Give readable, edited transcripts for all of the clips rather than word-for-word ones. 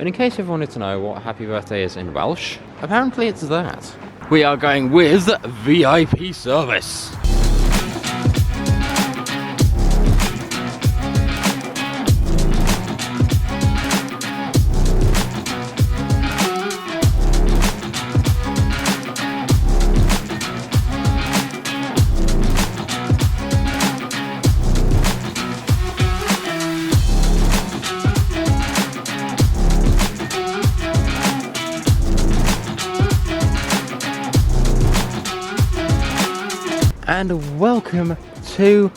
But in case you wanted to know what happy birthday is in Welsh, apparently it's that. We are going with VIP service. And welcome to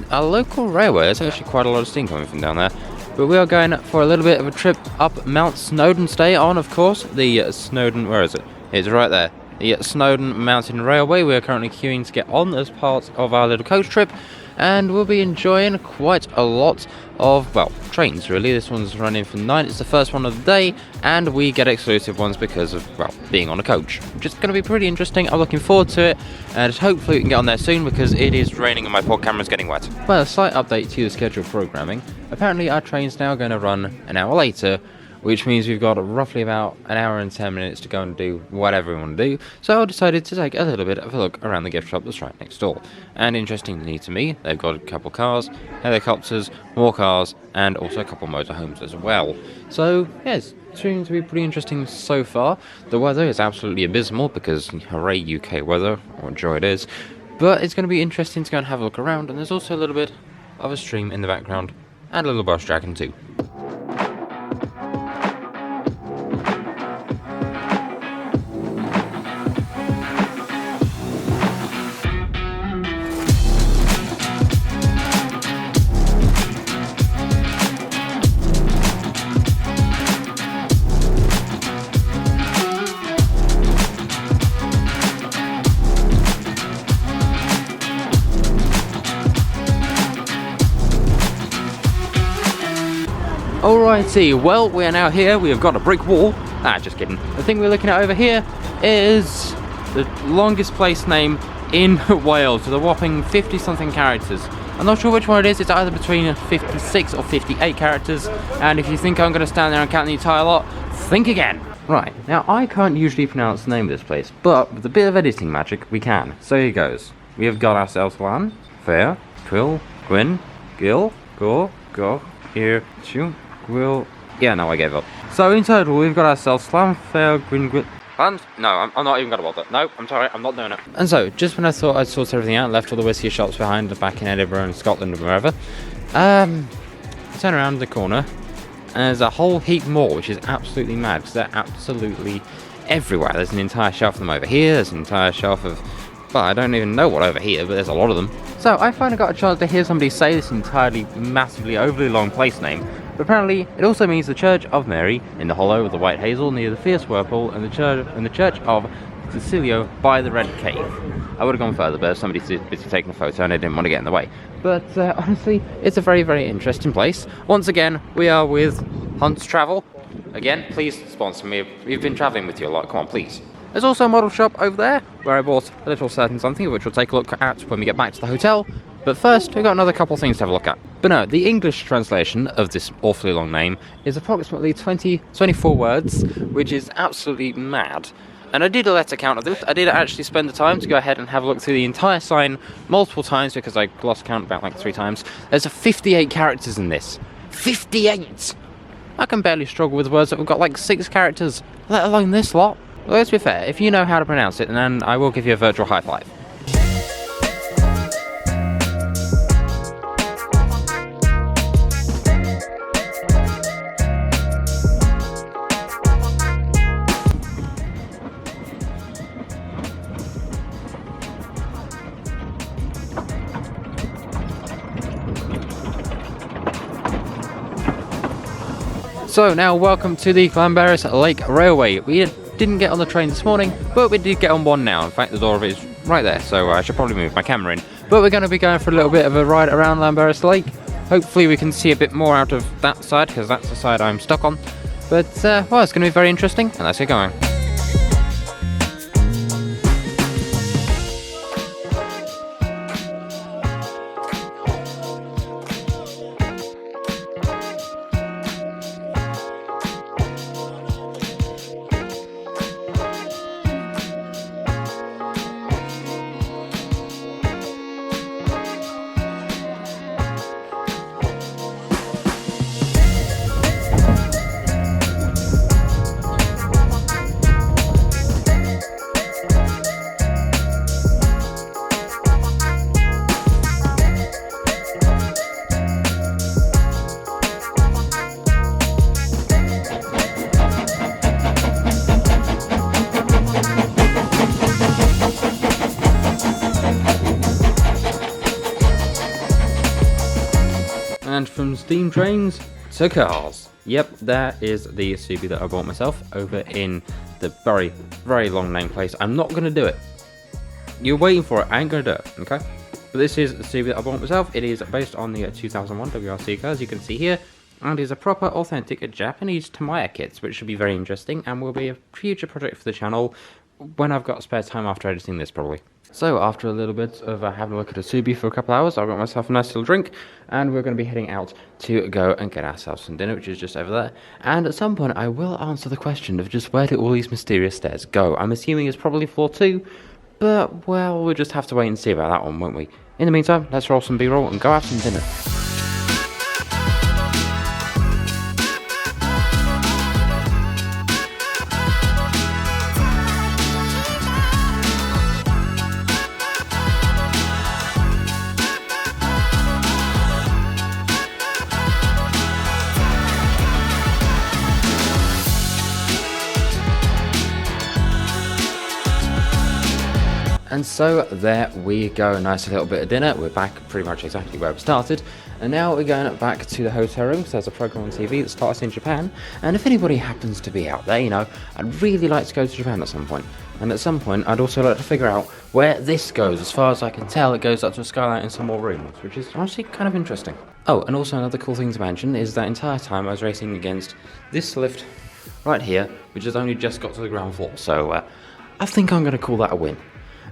our local railway. There's actually quite a lot of steam coming from down there. But we are going for a little bit of a trip up Mount Snowdon to stay on, of course, the Snowdon, where is it? It's right there. The Snowdon Mountain Railway. We are currently queuing to get on as part of our little coach trip. And we'll be enjoying quite a lot of, well, trains really. This one's running from 9, it's the first one of the day, and we get exclusive ones because of, well, being on a coach, which is going to be pretty interesting. I'm looking forward to it, and hopefully we can get on there soon because it is raining and my poor camera's getting wet. Well, a slight update to the scheduled programming. Apparently our train's now going to run an hour later, which means we've got roughly about an hour and 10 minutes to go and do whatever we want to do. So I decided to take a little bit of a look around the gift shop that's right next door. And interestingly to me, they've got a couple cars, helicopters, more cars, and also a couple motorhomes as well. So yes, it's going to be pretty interesting so far. The weather is absolutely abysmal because hooray UK weather, what joy it is. But it's going to be interesting to go and have a look around, and there's also a little bit of a stream in the background, and a little bus dragon too. Alrighty, well, we are now here. We have got a brick wall. Just kidding. The thing we're looking at over here is the longest place name in Wales, with a whopping 50 something characters. I'm not sure which one it is. It's either between 56 or 58 characters, and if you think I'm going to stand there and count the entire lot, think again. Right, now I can't usually pronounce the name of this place, but with a bit of editing magic we can. So here goes. We have got ourselves Lllanfairpwyl, yeah, no, I gave up. So in total, we've got ourselves Lllanfairpywglgogerthgo. No, I'm not even gonna bother. No, I'm sorry, I'm not doing it. And so, just when I thought I'd sorted everything out, left all the whiskey shops behind, back in Edinburgh and Scotland and wherever, turn around the corner, and there's a whole heap more, which is absolutely mad, because they're absolutely everywhere. There's an entire shelf of them over here, there's an entire shelf of, well, I don't even know what over here, but there's a lot of them. So I finally got a chance to hear somebody say this entirely massively overly long place name, but apparently it also means the Church of Mary in the hollow of the White Hazel near the Fierce Whirlpool, and the Church of Cecilio by the Red Cave. I would have gone further, but somebody's busy taking a photo and I didn't want to get in the way. But honestly, it's a very, very interesting place. Once again, we are with Hunt's Travel. Again, please sponsor me. We've been travelling with you a lot. Come on, please. There's also a model shop over there where I bought a little certain something, which we'll take a look at when we get back to the hotel. But first, we've got another couple of things to have a look at. But no, the English translation of this awfully long name is approximately 24 words, which is absolutely mad. And I did a letter count of this. I did actually spend the time to go ahead and have a look through the entire sign multiple times because I lost count about like 3 times. There's 58 characters in this. 58! I can barely struggle with words that have got like 6 characters, let alone this lot. Well, let's be fair, if you know how to pronounce it, then I will give you a virtual high five. So now welcome to the Beaumaris Lake Railway. We didn't get on the train this morning, but we did get on one now. In fact, the door of it is right there, so I should probably move my camera in. But we're going to be going for a little bit of a ride around Beaumaris Lake. Hopefully we can see a bit more out of that side, because that's the side I'm stuck on. But, well, it's going to be very interesting, and let's get going. steam trains to cars. Yep, that is the Subi that I bought myself over in the very, very long name place. I'm not going to do it. You're waiting for it. I ain't going to do it, okay? But this is the Subi that I bought myself. It is based on the 2001 WRC car, as you can see here. And is a proper, authentic Japanese Tamiya kit, which should be very interesting and will be a future project for the channel when I've got spare time after editing this, probably. So, after a little bit of having a look at a Subi for a couple hours, I've got myself a nice little drink, and we're going to be heading out to go and get ourselves some dinner, which is just over there. And at some point, I will answer the question of just where do all these mysterious stairs go. I'm assuming it's probably floor 2, but, well, we'll just have to wait and see about that one, won't we? In the meantime, let's roll some B-roll and go have some dinner. And so there we go, nice little bit of dinner. We're back pretty much exactly where we started. And now we're going back to the hotel room, because there's a program on TV that starts in Japan. And if anybody happens to be out there, you know, I'd really like to go to Japan at some point. And at some point, I'd also like to figure out where this goes. As far as I can tell, it goes up to a skylight and some more rooms, which is honestly kind of interesting. Oh, and also another cool thing to mention is that entire time I was racing against this lift right here, which has only just got to the ground floor. So I think I'm going to call that a win.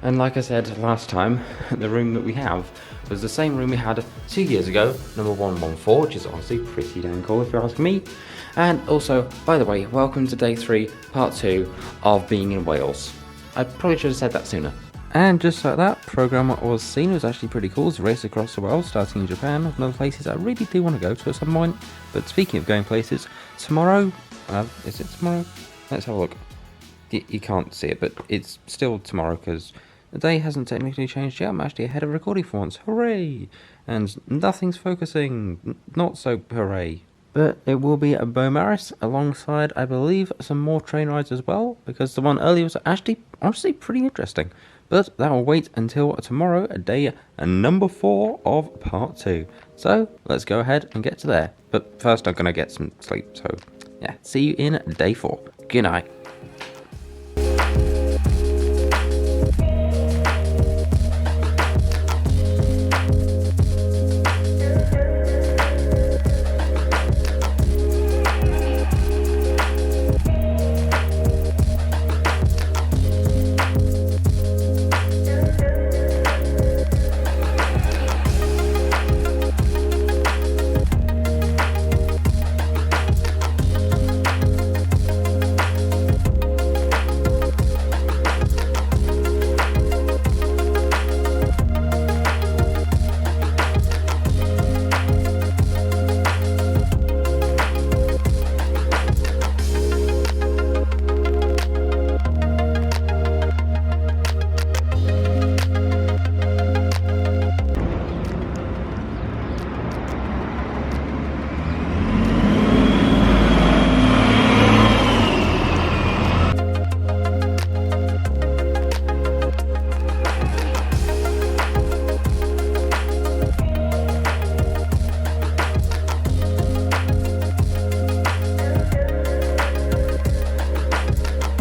And like I said last time, the room that we have was the same room we had 2 years ago, number 114, which is honestly pretty damn cool if you're asking me. And also, by the way, welcome to day 3, part 2 of being in Wales. I probably should have said that sooner. And just like that, program was seen. It was actually pretty cool. It's a race across the world, starting in Japan, and other places I really do want to go to at some point. But speaking of going places, tomorrow, is it tomorrow? Let's have a look. You can't see it, but it's still tomorrow because the day hasn't technically changed yet. I'm actually ahead of recording for once. Hooray! And nothing's focusing. Not so hooray. But it will be a Beaumaris alongside, I believe, some more train rides as well, because the one earlier was actually, honestly, pretty interesting. But that will wait until tomorrow, day number 4 of part 2. So, let's go ahead and get to there. But first I'm going to get some sleep, so yeah, see you in day 4. Good night.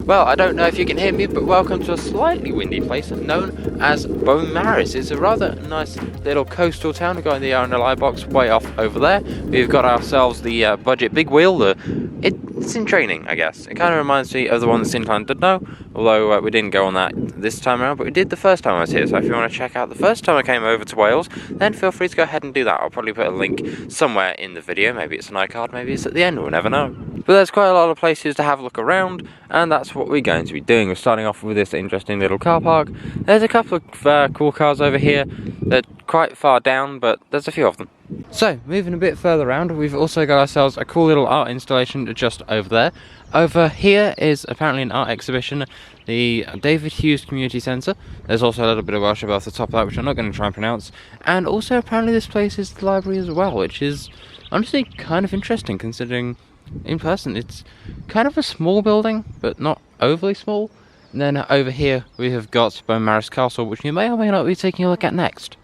Well, I don't know if you can hear me, but welcome to a slightly windy place known as Beaumaris. It's a rather nice little coastal town. We've got the RNLI box way off over there. We've got ourselves the budget big wheel. It's in training, I guess. It kind of reminds me of the one that Sintan did know, although we didn't go on that this time around, but we did the first time I was here. So if you want to check out the first time I came over to Wales, then feel free to go ahead and do that. I'll probably put a link somewhere in the video. Maybe it's an iCard, maybe it's at the end, we'll never know. But there's quite a lot of places to have a look around, and that's what we're going to be doing. We're starting off with this interesting little car park. There's a couple of cool cars over here. They're quite far down, but there's a few of them. So, moving a bit further around, we've also got ourselves a cool little art installation just over there. Over here is apparently an art exhibition, the David Hughes Community Centre. There's also a little bit of Welsh above the top of that, which I'm not going to try and pronounce. And also, apparently this place is the library as well, which is honestly kind of interesting, considering in person it's kind of a small building, but not overly small. And then over here we have got Beaumaris Castle, which you may or may not be taking a look at next.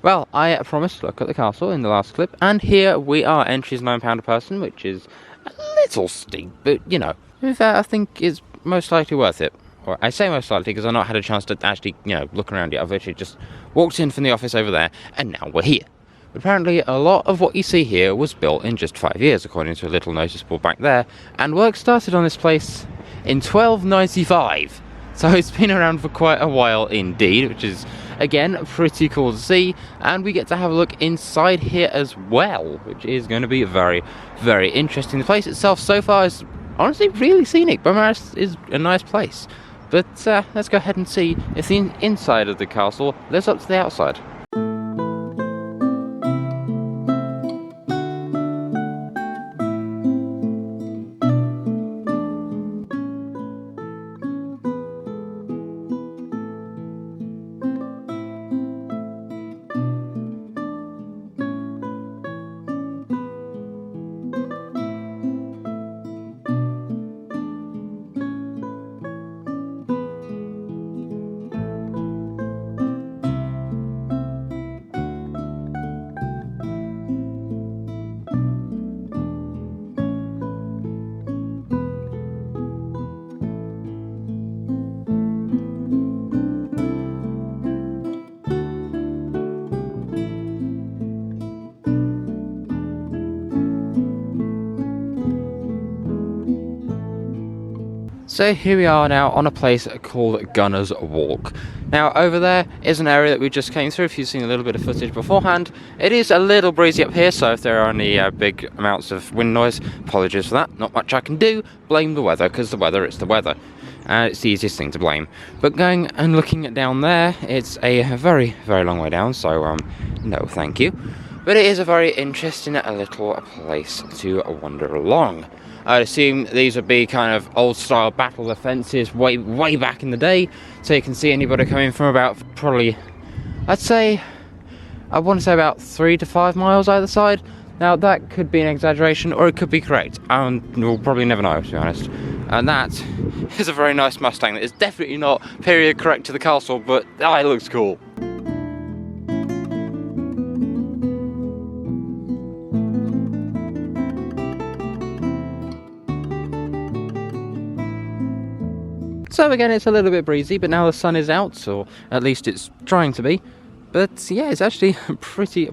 Well, I promised to look at the castle in the last clip, and here we are. Entry is £9 a person, which is a little steep, but you know, in fact, I think it's most likely worth it. Or I say most likely because I've not had a chance to actually, you know, look around yet. I've literally just walked in from the office over there, and now we're here. But apparently, a lot of what you see here was built in just 5 years, according to a little notice board back there, and work started on this place in 1295. So it's been around for quite a while indeed, which is, again, pretty cool to see. And we get to have a look inside here as well, which is going to be very, very interesting. The place itself so far is honestly really scenic. Beaumaris is a nice place. But let's go ahead and see if the inside of the castle lives up to the outside. So here we are now on a place called Gunner's Walk. Now over there is an area that we just came through. If you've seen a little bit of footage beforehand, it is a little breezy up here, so if there are any big amounts of wind noise, apologies for that. Not much I can do. Blame the weather, because the weather, it's the weather. It's the easiest thing to blame. But going and looking at down there, it's a very, very long way down, so no thank you. But it is a very interesting little place to wander along. I'd assume these would be kind of old-style battle defences way back in the day, so you can see anybody coming from about probably, I want to say about 3 to 5 miles either side. Now that could be an exaggeration, or it could be correct, and we'll probably never know, to be honest. And that is a very nice Mustang that is definitely not period correct to the castle, but it looks cool. So again, it's a little bit breezy, but now the sun is out, or at least it's trying to be. But yeah, it's actually pretty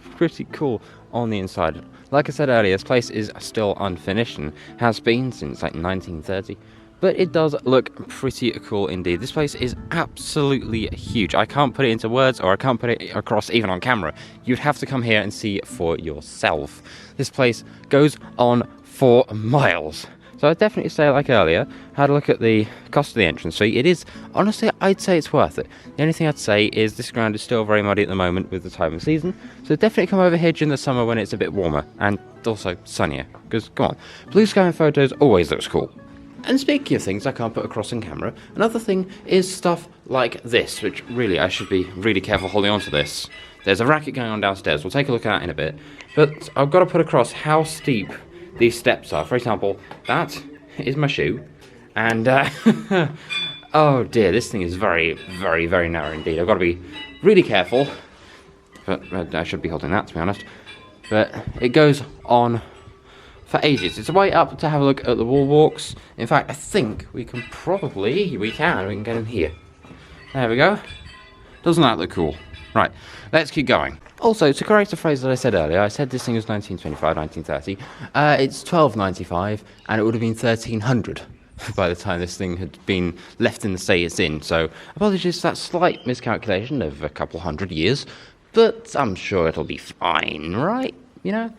cool on the inside. Like I said earlier, this place is still unfinished and has been since like 1930. But it does look pretty cool indeed. This place is absolutely huge. I can't put it into words, or I can't put it across even on camera. You'd have to come here and see for yourself. This place goes on for miles. So I'd definitely say, like earlier, had a look at the cost of the entrance fee. It is, honestly, I'd say it's worth it. The only thing I'd say is this ground is still very muddy at the moment with the time of season. So definitely come over here during the summer when it's a bit warmer and also sunnier. Because, come on, blue sky in photos always looks cool. And speaking of things I can't put across on camera, another thing is stuff like this, which really I should be really careful holding on to this. There's a racket going on downstairs. We'll take a look at that in a bit. But I've got to put across how steep these steps are. For example, that is my shoe, and oh dear, this thing is very narrow indeed. I've got to be really careful, but I should be holding that, to be honest. But it goes on for ages. It's a way up to have a look at the wall walks. In fact, I think we can get in here. There we go. Doesn't that look cool? Right, let's keep going. Also, to correct a phrase that I said earlier, I said this thing was 1925, 1930. It's 1295, and it would have been 1300 by the time this thing had been left in the state it's in. So, apologies for that slight miscalculation of a couple hundred years, but I'm sure it'll be fine, right? You know?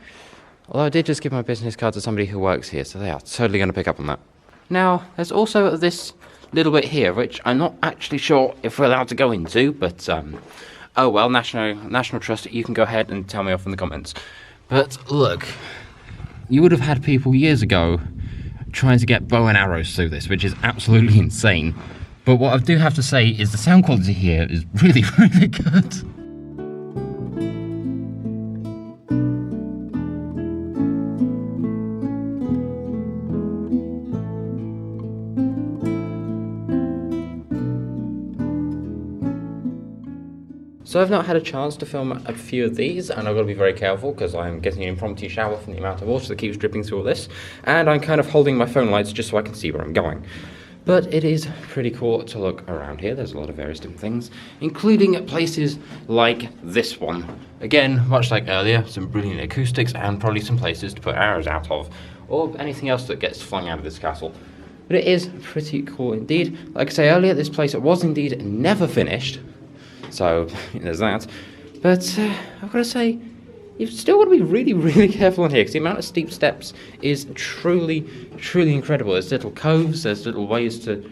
Although I did just give my business card to somebody who works here, so they are totally going to pick up on that. Now, there's also this little bit here, which I'm not actually sure if we're allowed to go into, but oh well, National Trust, you can go ahead and tell me off in the comments. But look, you would have had people years ago trying to get bow and arrows through this, which is absolutely insane. But what I do have to say is the sound quality here is really good. So I've not had a chance to film a few of these, and I've got to be very careful because I'm getting an impromptu shower from the amount of water that keeps dripping through all this, and I'm kind of holding my phone lights just so I can see where I'm going. But it is pretty cool to look around here. There's a lot of various different things, including places like this one. Again, much like earlier, some brilliant acoustics and probably some places to put arrows out of, or anything else that gets flung out of this castle. But it is pretty cool indeed. Like I say earlier, this place was indeed never finished, so there's that. But I've got to say, you've still got to be really, really careful in here, because the amount of steep steps is truly, truly incredible. There's little coves, there's little ways to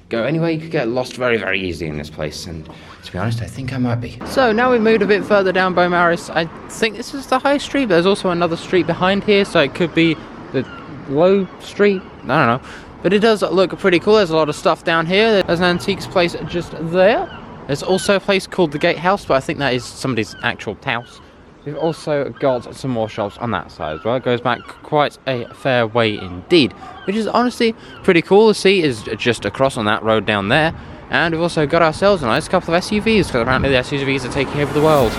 go anywhere. You could get lost very, very easily in this place, and to be honest, I think I might be. So now we've moved a bit further down Beaumaris. I think this is the high street, but there's also another street behind here, so it could be the low street, I don't know. But it does look pretty cool. There's a lot of stuff down here. There's an antiques place just there. There's also a place called the Gatehouse, but I think that is somebody's actual house. We've also got some more shops on that side as well. It goes back quite a fair way indeed, which is honestly pretty cool. The sea is just across on that road down there. And we've also got ourselves a nice couple of SUVs, because apparently the SUVs are taking over the world.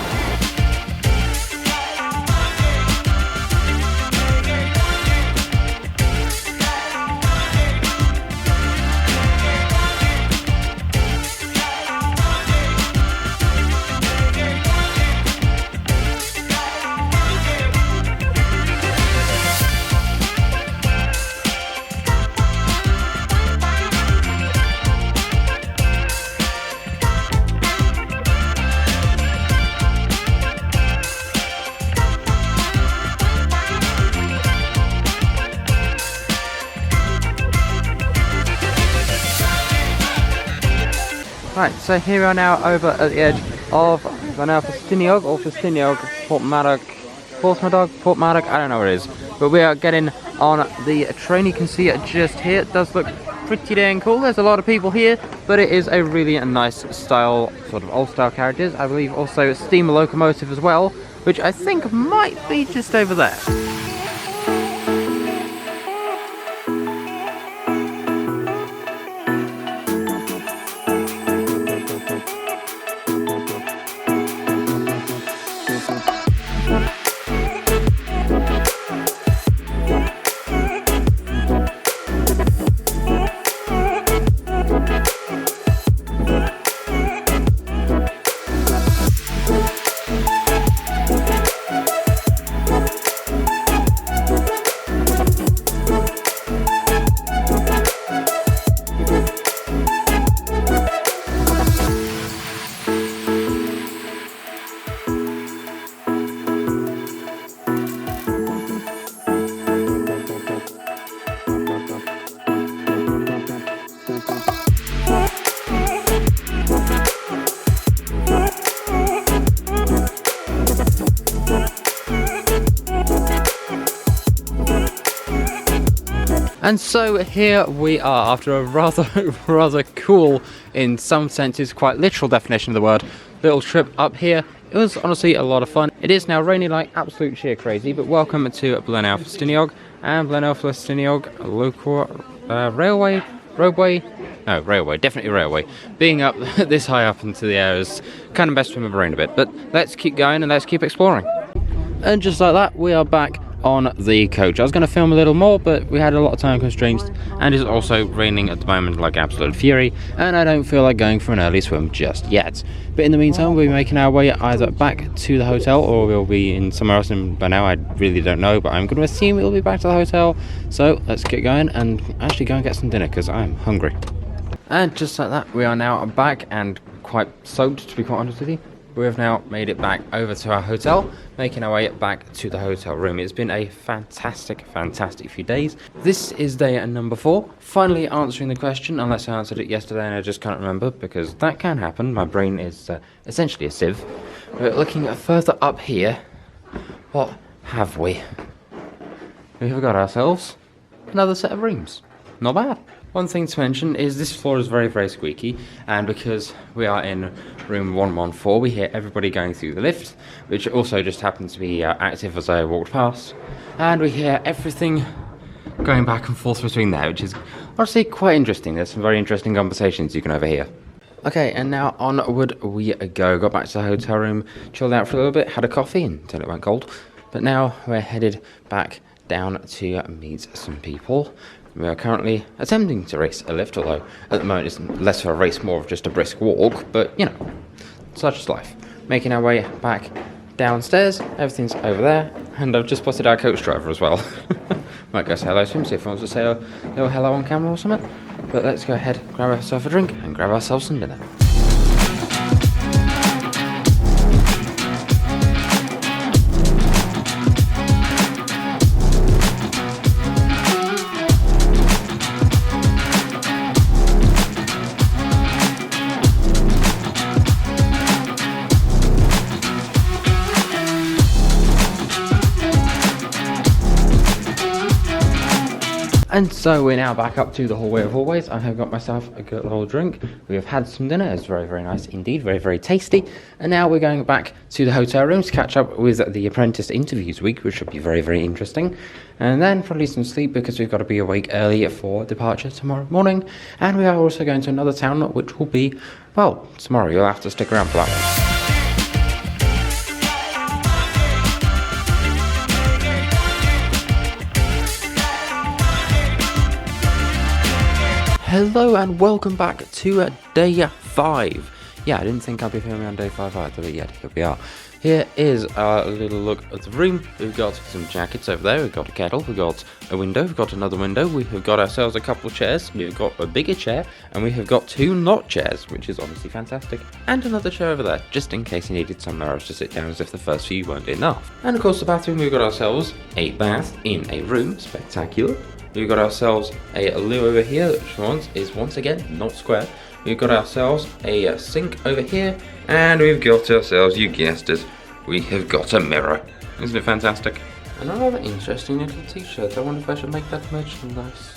Right, so here we are now over at the edge of Lllanfairpwyl or porthmadog, I don't know what it is. But we are getting on the train. You can see it just here. It does look pretty dang cool. There's a lot of people here, but it is a really nice style, sort of old style carriages. I believe also steam locomotive as well, which I think might be just over there. And so here we are, after a rather cool, in some senses quite literal definition of the word, little trip up here. It was honestly a lot of fun. It is now raining like absolute sheer crazy, but welcome to Llyanfairpwyl and Llyanfairpwyl local railway, definitely railway. Being up this high up into the air is kind of messed with my brain a bit, but let's keep going and let's keep exploring. And just like that, we are back on the coach. I was going to film a little more, but we had a lot of time constraints, and it's also raining at the moment like absolute fury, and I don't feel like going for an early swim just yet. But in the meantime, we'll be making our way either back to the hotel, or we'll be in somewhere else. And by now I really don't know, but I'm going to assume we'll be back to the hotel. So let's get going and actually go and get some dinner, because I'm hungry. And just like that, we are now back, and quite soaked, to be quite honest with you. We have now made it back over to our hotel, making our way back to the hotel room. It's been a fantastic few days. This is day number 4, finally answering the question, unless I answered it yesterday and I just can't remember, because that can happen. My brain is essentially a sieve. But looking further up here, what have we? We have got ourselves another set of rooms. Not bad. One thing to mention is this floor is very squeaky, and because we are in room 114, we hear everybody going through the lift, which also just happened to be active as I walked past, and we hear everything going back and forth between there, which is honestly quite interesting. There's some very interesting conversations you can overhear. Okay, and now onward we go. Got back to the hotel room, chilled out for a little bit, had a coffee until it went cold. But now we're headed back down to meet some people. We are currently attempting to race a lift, although at the moment it's less of a race, more of just a brisk walk. But, you know, such is life. Making our way back downstairs, everything's over there, and I've just spotted our coach driver as well. Might go say hello to him, see if he wants to say a little hello on camera or something. But let's go ahead, grab ourselves a drink, and grab ourselves some dinner. And so we're now back up to the hallway of hallways. I have got myself a good little drink. We have had some dinner. It's very, very nice indeed. Very, very tasty. And now we're going back to the hotel room to catch up with the Apprentice interviews week, which should be very, very interesting. And then probably some sleep because we've got to be awake early for departure tomorrow morning. And we are also going to another town, which will be, well, tomorrow. You'll have to stick around for that one. Hello and welcome back to day 5. Yeah, I didn't think I'd be filming on day 5 either, but yet here we are. Here is our little look at the room. We've got some jackets over there, we've got a kettle, we've got a window, we've got another window, we have got ourselves a couple of chairs, we've got a bigger chair, and we have got 2 not chairs, which is obviously fantastic, and another chair over there, just in case you needed somewhere else to sit down as if the first few weren't enough. And of course the bathroom, we've got ourselves a bath in a room, spectacular. We've got ourselves a loo over here, which is once again not square. We've got ourselves a sink over here, and we've got ourselves, you guessed it, we have got a mirror. Isn't it fantastic? And another interesting little t-shirt. I wonder if I should make that merchandise.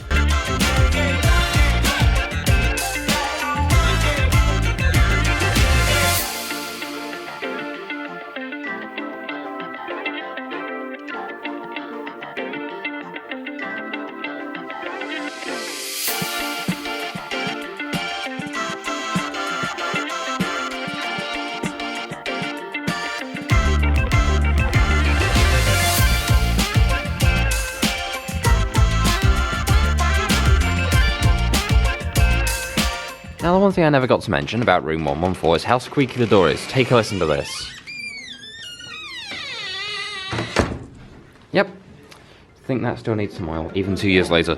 Now, the one thing I never got to mention about room 114 is how squeaky the door is. Take a listen to this. Yep. I think that still needs some oil, even 2 years later.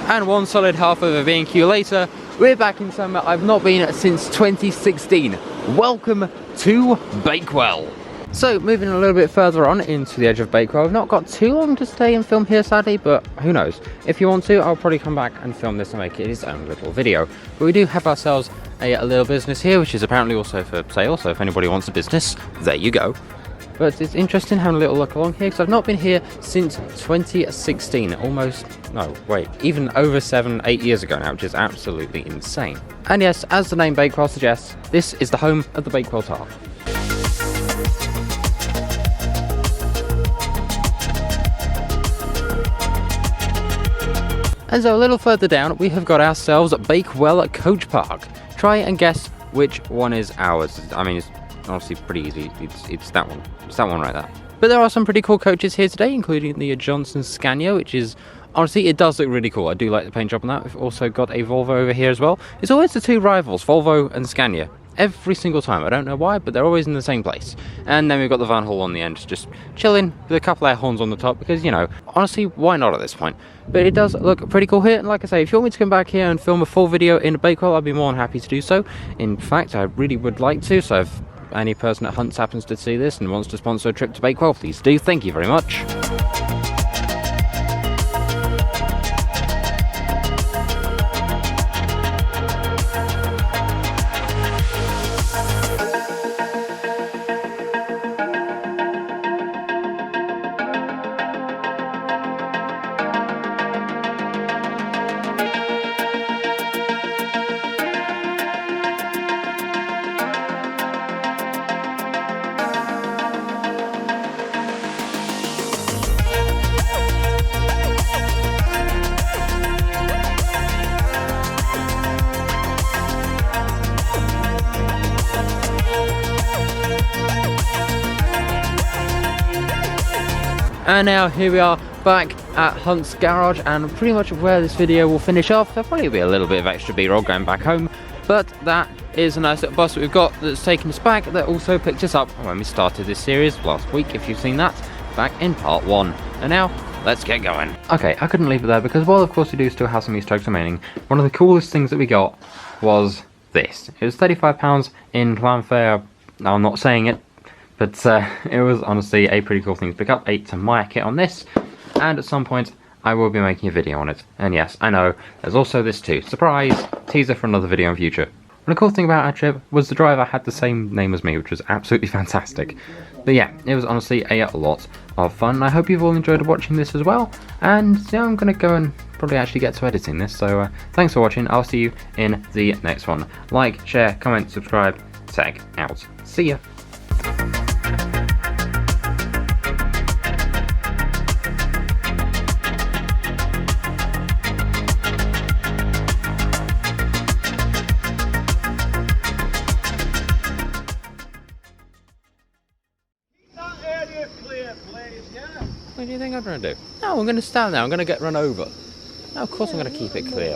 And one solid half of a B&Q later, we're back in somewhere I've not been since 2016. Welcome to Bakewell. So, moving a little bit further on into the edge of Bakewell. I've not got too long to stay and film here, sadly, but who knows. If you want to, I'll probably come back and film this and make it its own little video. But we do have ourselves a little business here, which is apparently also for sale, so if anybody wants a business, there you go. But it's interesting having a little look along here, because I've not been here since 2016, even over 7-8 years ago now, which is absolutely insane. And yes, as the name Bakewell suggests, this is the home of the Bakewell tart. And so a little further down, we have got ourselves Bakewell Coach Park. Try and guess which one is ours. I mean, it's honestly pretty easy. It's that one. It's that one right there. But there are some pretty cool coaches here today, including the Johnson Scania, which is, honestly, it does look really cool. I do like the paint job on that. We've also got a Volvo over here as well. It's always the two rivals, Volvo and Scania. every single time. I don't know why, but they're always in the same place. And then we've got the van hall on the end, just chilling with a couple of air horns on the top, because, you know, honestly, why not at this point? But it does look pretty cool here, and like I say, if you want me to come back here and film a full video in Bakewell, I'd be more than happy to do so. In fact, I really would like to, so if any person at Hunts happens to see this and wants to sponsor a trip to Bakewell, please do. Thank you very much. And now here we are back at Hunt's garage, and pretty much where this video will finish off. There'll probably be a little bit of extra B-roll going back home, but that is a nice little bus that we've got that's taken us back, that also picked us up when we started this series last week, if you've seen that, back in part 1. And now, let's get going. Okay, I couldn't leave it there, because while of course we do still have some Easter eggs remaining, one of the coolest things that we got was this. It was £35 in Llanfairpwyl. Now, I'm not saying it, but it was honestly a pretty cool thing to pick up. A Maya kit on this, and at some point I will be making a video on it. And yes, I know, there's also this too. Surprise! Teaser for another video in future. And the cool thing about our trip was the driver had the same name as me, which was absolutely fantastic. But yeah, it was honestly a lot of fun. I hope you've all enjoyed watching this as well. And yeah, I'm going to go and probably actually get to editing this. So thanks for watching. I'll see you in the next one. Like, share, comment, subscribe, tag out. See ya! What do you think I'm going to do? No, I'm going to stand there. I'm going to get run over. No, of course I'm going to keep it clear.